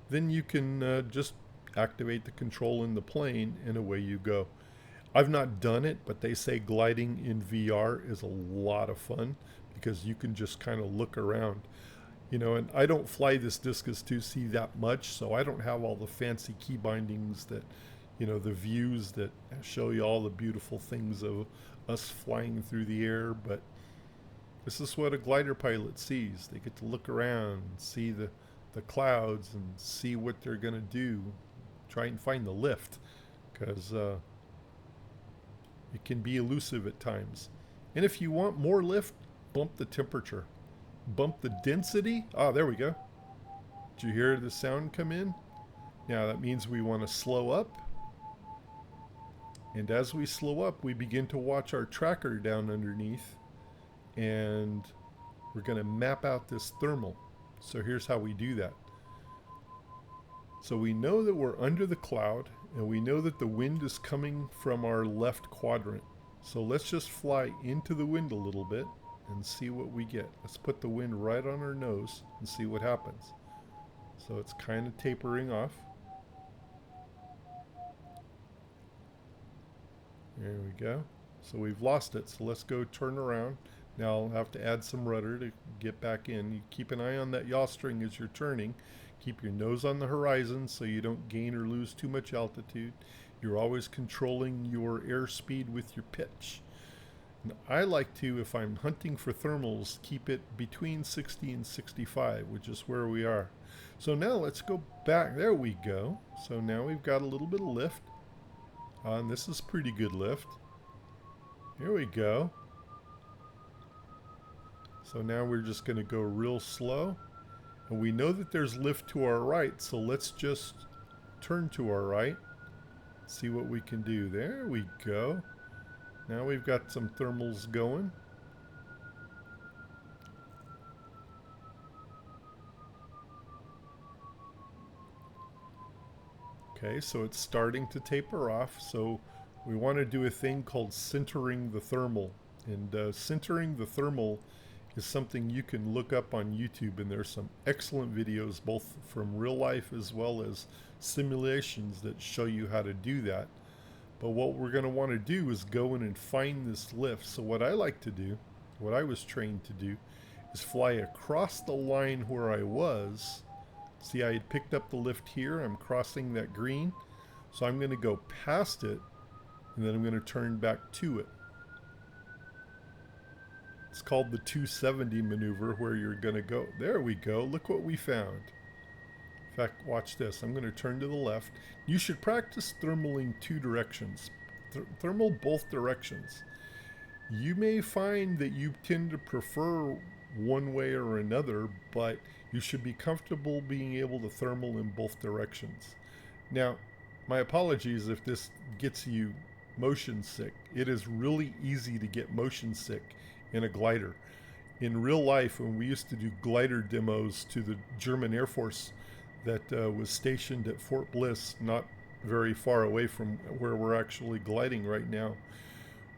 then you can just activate the control in the plane and away you go. I've not done it, but they say gliding in VR is a lot of fun because you can just kind of look around. You know, and I don't fly this Discus 2C that much, so I don't have all the fancy key bindings that, you know, the views that show you all the beautiful things of us flying through the air, but this is what a glider pilot sees. They get to look around, see the clouds, and see what they're going to do. Try and find the lift, because it can be elusive at times. And if you want more lift, bump the temperature. Bump the density. Ah, there we go. Did you hear the sound come in? Now that means we want to slow up. And as we slow up, we begin to watch our tracker down underneath. And we're going to map out this thermal. So here's how we do that. So we know that we're under the cloud, and we know that the wind is coming from our left quadrant. So let's just fly into the wind a little bit and see what we get. Let's put the wind right on our nose and see what happens. So it's kind of tapering off. There we go. So we've lost it. So let's go turn around. Now I'll have to add some rudder to get back in. You keep an eye on that yaw string as you're turning. Keep your nose on the horizon so you don't gain or lose too much altitude. You're always controlling your airspeed with your pitch. And I like to, if I'm hunting for thermals, keep it between 60 and 65, which is where we are. So now let's go back. There we go. So now we've got a little bit of lift. And this is pretty good lift. Here we go. So now we're just going to go real slow. And we know that there's lift to our right, so let's just turn to our right. See what we can do. There we go. Now we've got some thermals going. Okay, so it's starting to taper off. So we want to do a thing called centering the thermal. And centering the thermal is something you can look up on YouTube, and there's some excellent videos both from real life as well as simulations that show you how to do that. But what we're going to want to do is go in and find this lift. So what I like to do, what I was trained to do, is fly across the line where I was. See, I had picked up the lift here. I'm crossing that green. So I'm going to go past it, and then I'm going to turn back to it. It's called the 270 maneuver, where you're going to go. There we go. Look what we found. In fact, watch this. I'm going to turn to the left. You should practice thermaling two directions. Thermal both directions. You may find that you tend to prefer one way or another, but you should be comfortable being able to thermal in both directions. Now, my apologies if this gets you motion sick. It is really easy to get motion sick in a glider. In real life, when we used to do glider demos to the German Air Force that was stationed at Fort Bliss, not very far away from where we're actually gliding right now,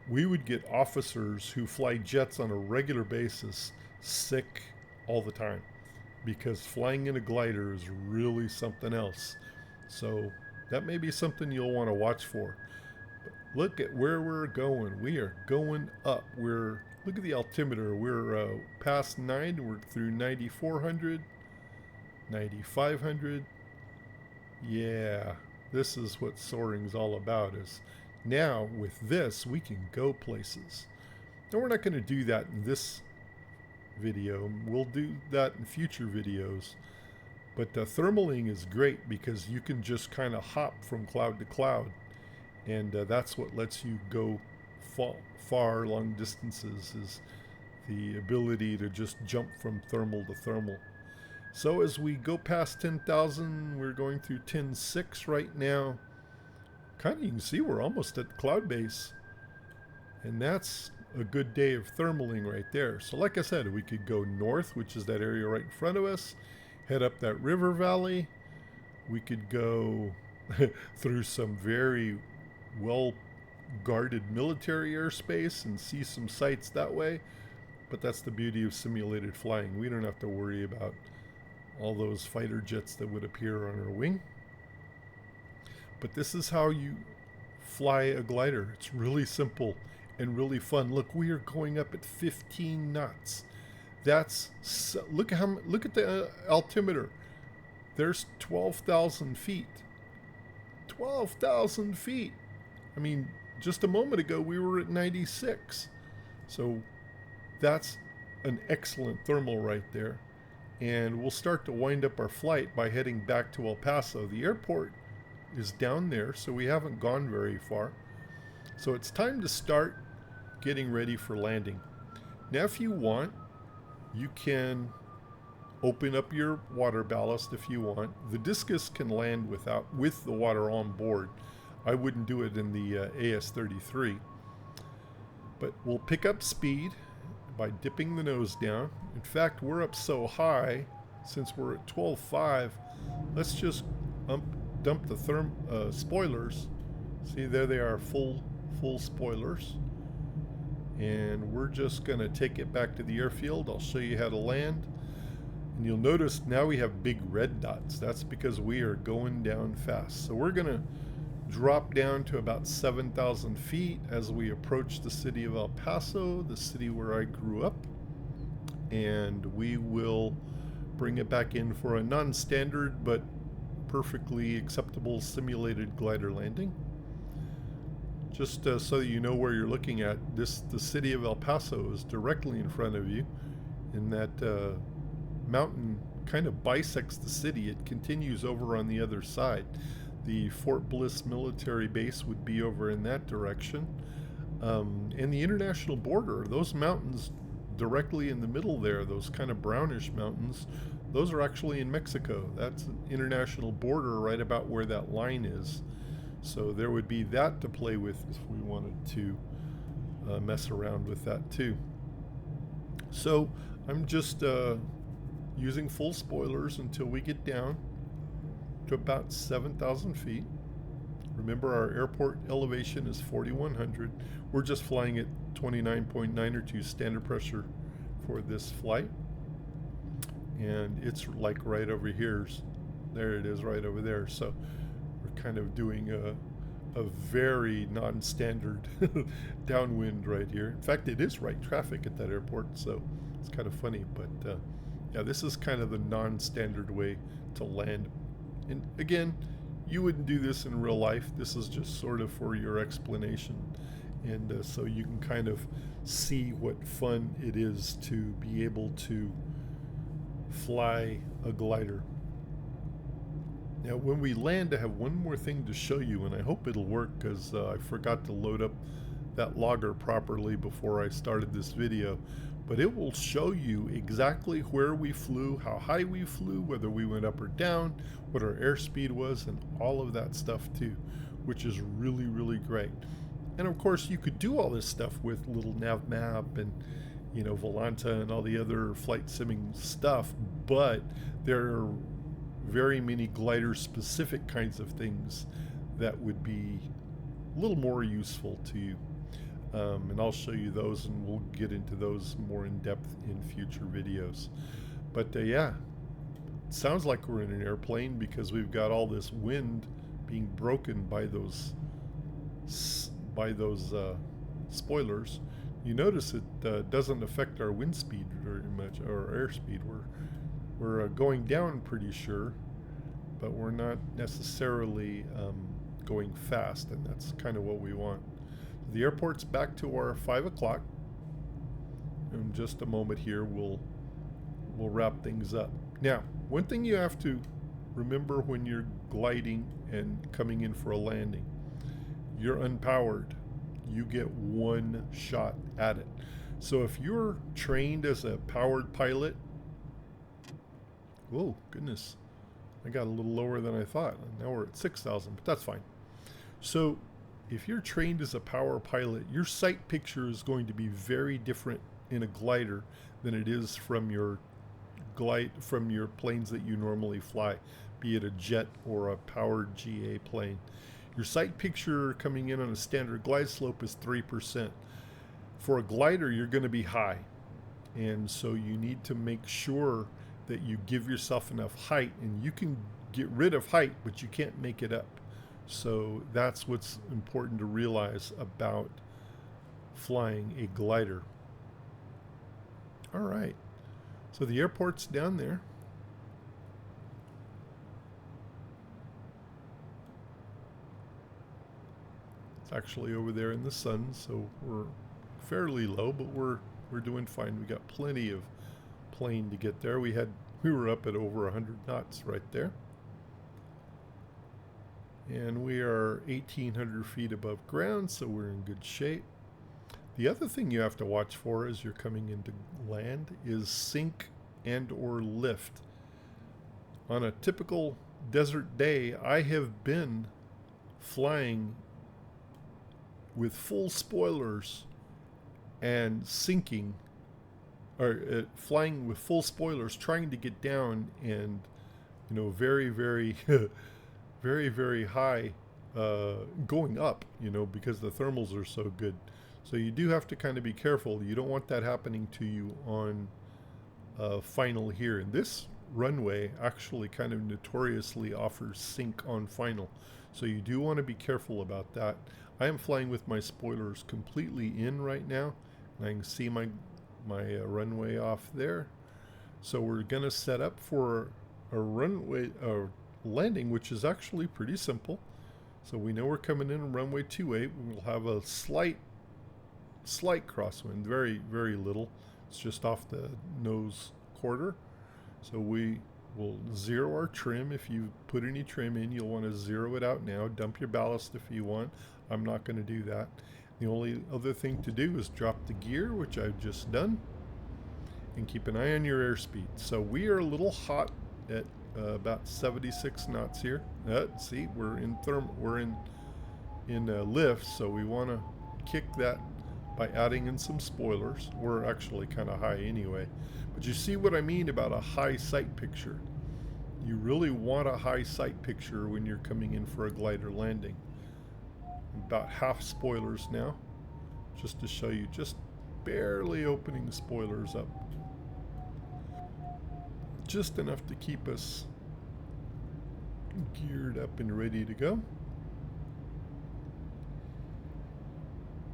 we would get officers who fly jets on a regular basis sick all the time, because flying in a glider is really something else. So that may be something you'll want to watch for. But look at where we're going. We are going up. Look at the altimeter. We're past 9. We're through 9,400, 9,500. Yeah, this is what soaring's all about. Is now with this we can go places. Now we're not going to do that in this video. We'll do that in future videos. But thermaling is great because you can just kind of hop from cloud to cloud, and that's what lets you go far long distances, is the ability to just jump from thermal to thermal. So as we go past 10,000, we're going through 10.6 right now. Kind of, you can see we're almost at the cloud base, and that's a good day of thermaling right there. So like I said, we could go north, which is that area right in front of us, head up that river valley. We could go through some very well guarded military airspace and see some sights that way. But that's the beauty of simulated flying. We don't have to worry about all those fighter jets that would appear on our wing. But this is how you fly a glider. It's really simple and really fun. Look, we are going up at 15 knots. Look at the altimeter. There's 12,000 feet. 12,000 feet. I mean, just a moment ago we were at 96. So that's an excellent thermal right there. And we'll start to wind up our flight by heading back to El Paso. The airport is down there, so we haven't gone very far. So it's time to start getting ready for landing. Now, if you want, you can open up your water ballast if you want. The Discus can land with the water on board. I wouldn't do it in the AS-33. But we'll pick up speed by dipping the nose down. In fact, we're up so high, since we're at 12.5, let's just dump the spoilers. See, there they are, full spoilers. And we're just going to take it back to the airfield. I'll show you how to land. And you'll notice now we have big red dots. That's because we are going down fast. So we're going to drop down to about 7,000 feet as we approach the city of El Paso, the city where I grew up. And we will bring it back in for a non-standard but perfectly acceptable simulated glider landing. Just so that you know where you're looking at, the city of El Paso is directly in front of you, and that mountain kind of bisects the city. It continues over on the other side. The Fort Bliss military base would be over in that direction. And the international border, those mountains directly in the middle there, those kind of brownish mountains, those are actually in Mexico. That's an international border right about where that line is. So there would be that to play with if we wanted to mess around with that too. So I'm just using full spoilers until we get down to about 7,000 feet. Remember, our airport elevation is 4,100. We're just flying at 29.902 standard pressure for this flight. And it's like right over here. There it is right over there. So we're kind of doing a very non-standard downwind right here. In fact, it is right traffic at that airport, so it's kind of funny. But yeah, this is kind of the non-standard way to land. And again, you wouldn't do this in real life. This is just sort of for your explanation. And so you can kind of see what fun it is to be able to fly a glider. Now, when we land, I have one more thing to show you, and I hope it'll work because I forgot to load up that logger properly before I started this video. But it will show you exactly where we flew, how high we flew, whether we went up or down, what our airspeed was, and all of that stuff too, which is really, really great. And of course, you could do all this stuff with little nav map and, you know, Volanta and all the other flight simming stuff, but there are very many glider specific kinds of things that would be a little more useful to you. And I'll show you those, and we'll get into those more in depth in future videos. But yeah, it sounds like we're in an airplane because we've got all this wind being broken by those spoilers. You notice it doesn't affect our wind speed very much, or airspeed. We're going down pretty sure, but we're not necessarily going fast, and that's kind of what we want. The airport's back to our 5 o'clock. In just a moment here, we'll wrap things up. Now, one thing you have to remember when you're gliding and coming in for a landing, you're unpowered. You get one shot at it. So if you're trained as a powered pilot, whoa, goodness, I got a little lower than I thought. Now we're at 6,000, but that's fine. So if you're trained as a power pilot, your sight picture is going to be very different in a glider than it is from your planes that you normally fly, be it a jet or a powered GA plane. Your sight picture coming in on a standard glide slope is 3%. For a glider, you're going to be high. And so you need to make sure that you give yourself enough height, and you can get rid of height, but you can't make it up. So that's what's important to realize about flying a glider. All right. So the airport's down there. It's actually over there in the sun, so we're fairly low, but we're doing fine. We got plenty of plane to get there. We were up at over 100 knots right there. And we are 1,800 feet above ground, so we're in good shape. The other thing you have to watch for as you're coming into land is sink and or lift. On a typical desert day, I have been flying with full spoilers and sinking, or flying with full spoilers, trying to get down, and very, very very, very high going up, because the thermals are so good. So you do have to kind of be careful. You don't want that happening to you on final here. And this runway actually kind of notoriously offers sink on final. So you do want to be careful about that. I am flying with my spoilers completely in right now. And I can see my runway off there. So we're going to set up for a runway landing, which is actually pretty simple. So we know we're coming in on runway 28. We'll have a slight crosswind, very, very little. It's just off the nose quarter. So we will zero our trim. If you put any trim in, you'll want to zero it out now. Dump your ballast if you want. I'm not going to do that. The only other thing to do is drop the gear, which I've just done, and keep an eye on your airspeed. So we are a little hot at about 76 knots here. See, we're in lift, so we want to kick that by adding in some spoilers. We're actually kind of high anyway. But you see what I mean about a high sight picture. You really want a high sight picture when you're coming in for a glider landing. About half spoilers now, just to show you, just barely opening spoilers up. Just enough to keep us geared up and ready to go.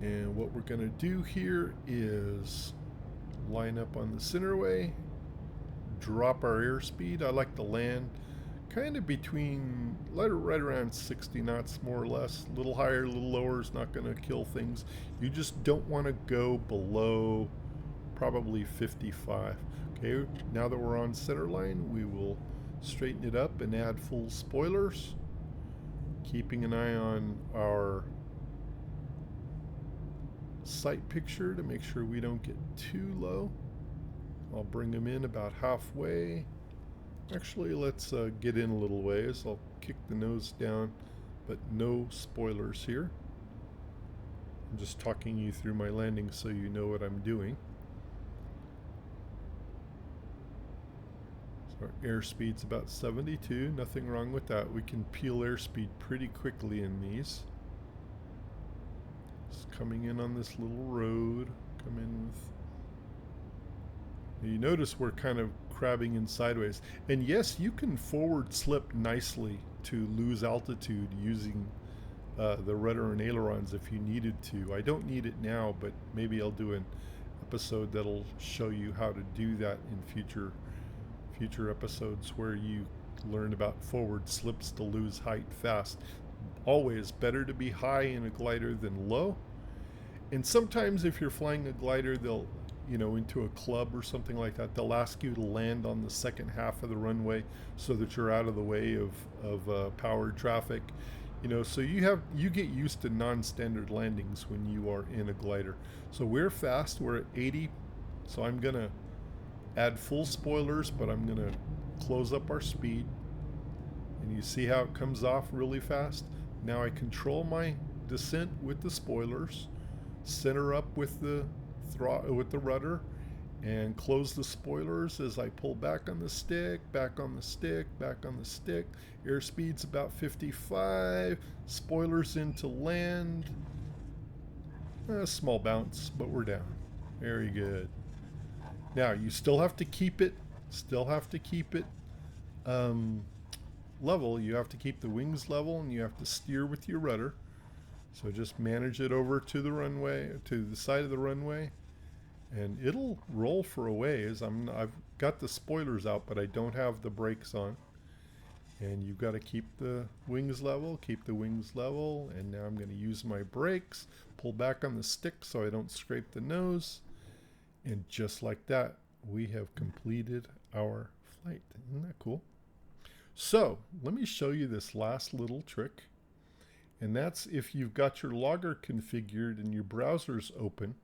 And what we're going to do here is line up on the centerway, drop our airspeed. I like to land kind of between right around 60 knots, more or less. A little higher, a little lower is not going to kill things. You just don't want to go below probably 55. Okay, now that we're on center line, we will straighten it up and add full spoilers, keeping an eye on our sight picture to make sure we don't get too low. I'll bring them in about halfway. Actually, let's get in a little ways. I'll kick the nose down, but no spoilers here. I'm just talking you through my landing so you know what I'm doing. So our airspeed's about 72, nothing wrong with that. We can peel airspeed pretty quickly in these. Just coming in on this little road, come in with... You notice we're kind of crabbing in sideways. And yes, you can forward slip nicely to lose altitude using the rudder and ailerons if you needed to. I don't need it now, but maybe I'll do an episode that'll show you how to do that in future episodes where you learn about forward slips to lose height fast. Always better to be high in a glider than low. And sometimes if you're flying a glider, they'll, into a club or something like that, they'll ask you to land on the second half of the runway so that you're out of the way of powered traffic. So you get used to non-standard landings when you are in a glider. So we're fast, we're at 80. So I'm gonna add full spoilers, but I'm gonna close up our speed. And you see how it comes off really fast? Now I control my descent with the spoilers, center up with the rudder, and close the spoilers as I pull back on the stick, back on the stick, back on the stick. Airspeed's about 55. Spoilers into land. A small bounce, but we're down. Very good. Now you still have to keep it level. You have to keep the wings level, and you have to steer with your rudder. So just manage it over to the runway, to the side of the runway, and it'll roll for a ways. I've got the spoilers out, but I don't have the brakes on. And you've got to keep the wings level, and now I'm going to use my brakes, pull back on the stick so I don't scrape the nose, and just like that, we have completed our flight. Isn't that cool? So let me show you this last little trick. And that's if you've got your logger configured and your browser's open.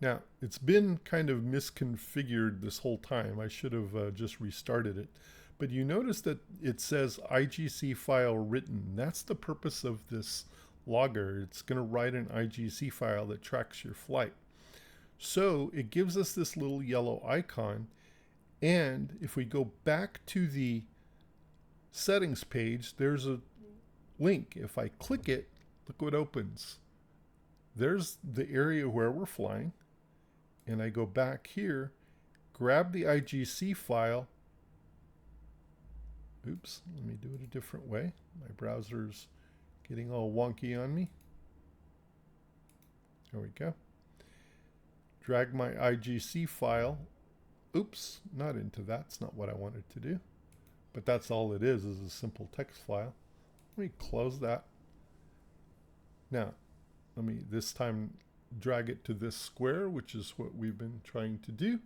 Now, it's been kind of misconfigured this whole time. I should have just restarted it. But you notice that it says IGC file written. That's the purpose of this logger. It's going to write an IGC file that tracks your flight. So it gives us this little yellow icon. And if we go back to the settings page, there's a link. If I click it, look what opens. There's the area where we're flying. And I go back here, grab the IGC file. Oops, let me do it a different way. My browser's getting all wonky on me. There we go. Drag my IGC file. Oops, not into that. That's not what I wanted to do. But that's all it is a simple text file. Let me close that. Now, let me this time drag it to this square, which is what we've been trying to do.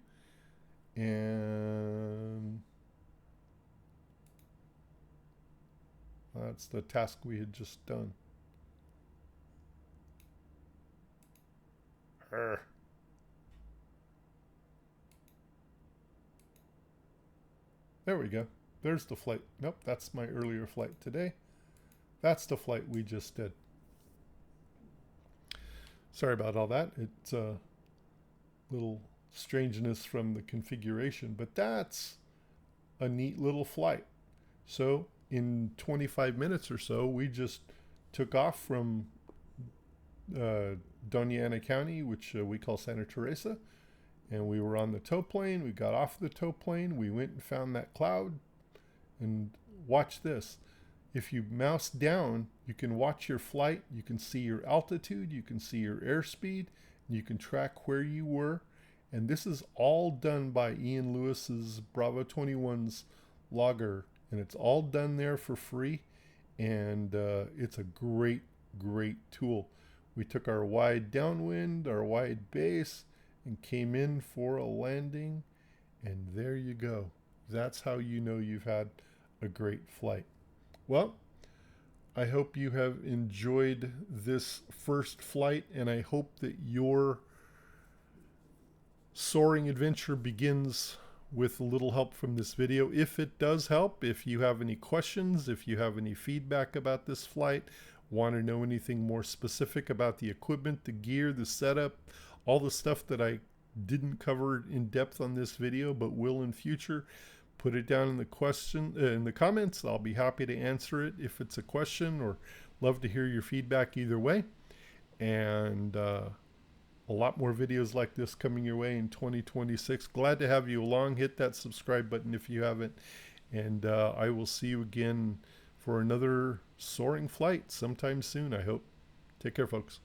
And that's the task we had just done. Arr. There we go. There's the flight. Nope, that's my earlier flight today. That's the flight we just did. Sorry about all that. It's a little strangeness from the configuration, but that's a neat little flight. So in 25 minutes or so, we just took off from Doña Ana County, which we call Santa Teresa, and we were on the tow plane. We got off the tow plane. We went and found that cloud, and watch this. If you mouse down, you can watch your flight. You can see your altitude. You can see your airspeed. You can track where you were. And this is all done by Ian Lewis's Bravo 21's logger. And it's all done there for free. And it's a great, great tool. We took our wide downwind, our wide base, and came in for a landing. And there you go. That's how you know you've had a great flight. Well, I hope you have enjoyed this first flight, and I hope that your soaring adventure begins with a little help from this video. If it does help, if you have any questions, if you have any feedback about this flight, want to know anything more specific about the equipment, the gear, the setup, all the stuff that I didn't cover in depth on this video but will in future, put it down in the comments. I'll be happy to answer it if it's a question, or love to hear your feedback either way. And a lot more videos like this coming your way in 2026. Glad to have you along. Hit that subscribe button if you haven't. And I will see you again for another soaring flight sometime soon, I hope. Take care, folks.